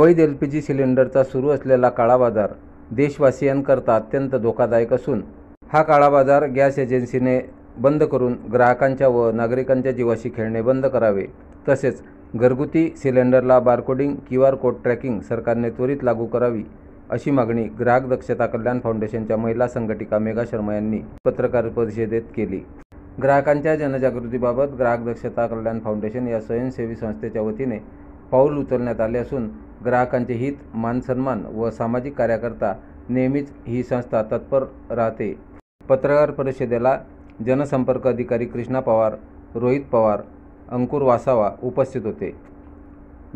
अवैध LPG सिलेंडरचा सुरू असलेला काळा बाजार देशवासियांकरता अत्यंत धोकादायक असून हा काळा बाजार गॅस एजन्सीने बंद करून ग्राहकांच्या व नागरिकांच्या जीवाशी खेळणे बंद करावे। तसेच घरगुती सिलेंडरला बारकोडिंग QR कोड ट्रॅकिंग सरकारने त्वरित लागू करावी अशी मागणी ग्राहक दक्षता कल्याण फाउंडेशनच्या महिला संघटिका मेघा शर्मा यांनी पत्रकार परिषदेत केली। ग्राहकांच्या जनजागृतीबाबत ग्राहक दक्षता कल्याण फाउंडेशन या स्वयंसेवी संस्थेच्या वतीने पाऊल उचलण्यात आले असून ग्राहकांचे हित, मानसन्मान व सामाजिक कार्याकरता नेहमीच ही संस्था तत्पर राहते। पत्रकार परिषदेला जनसंपर्क अधिकारी कृष्णा पवार, रोहित पवार, अंकुर वासावा उपस्थित होते।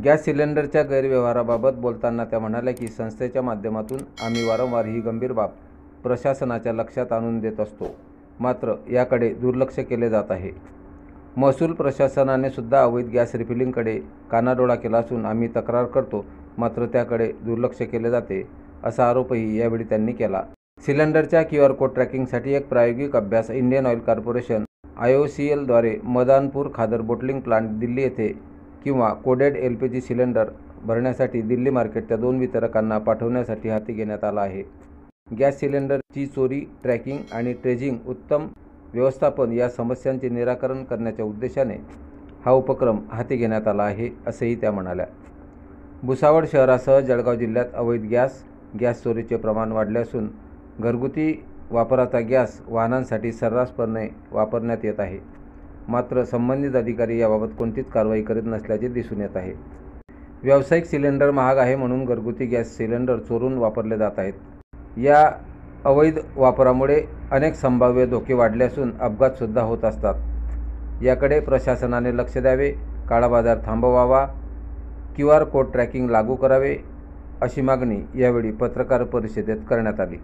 गॅस सिलेंडरच्या गैरव्यवहाराबाबत बोलताना त्या म्हणाल्या की संस्थेच्या माध्यमातून आम्ही वारंवार ही गंभीर बाब प्रशासनाच्या लक्षात आणून देत असतो, मात्र याकडे दुर्लक्ष केले जात आहे। महसूल प्रशासनाने सुद्धा अवैध गॅस रिफिलिंगकडे कानाडोळा केला असून आम्ही तक्रार करतो, मात्र त्याकडे दुर्लक्ष केले जाते असा आरोपही यावेळी त्यांनी केला। सिलेंडरच्या QR कोड ट्रॅकिंगसाठी एक प्रायोगिक अभ्यास इंडियन ऑइल कॉर्पोरेशन IOCL द्वारे मदानपूर खादर बोटलिंग प्लांट दिल्ली येथे किंवा कोडेड LPG सिलेंडर भरण्यासाठी दिल्ली मार्केटच्या 2 वितरकांना पाठवण्यासाठी हाती घेण्यात आला आहे। गॅस सिलेंडरची चोरी, ट्रॅकिंग आणि ट्रेजिंग उत्तम व्यवस्थापन या समस्यांचे निराकरण करण्याच्या उद्देशाने हा उपक्रम हाती घेण्यात आला आहे असेही त्या म्हणाल्या। भुसावळ शहरासह जळगाव जिल्ह्यात अवैध गॅस चोरीचे प्रमाण वाढले असून घरगुती वापराचा गॅस वाहनांसाठी सर्रासपणे वापरण्यात येत आहे, मात्र संबंधित अधिकारी याबाबत कोणतीच कारवाई करीत नसल्याचे दिसून येत आहे। व्यावसायिक सिलेंडर महाग आहे म्हणून घरगुती गॅस सिलेंडर चोरून वापरले जात आहेत। या अवैध वापरामुळे अनेक संभाव्य धोके वाढले असून अपघातसुद्धा होत असतात। याकडे प्रशासनाने लक्ष द्यावे, काळा बाजार थांबवावा, QR कोड ट्रॅकिंग लागू करावे अशी मागणी यावेळी पत्रकार परिषदेत करण्यात आली।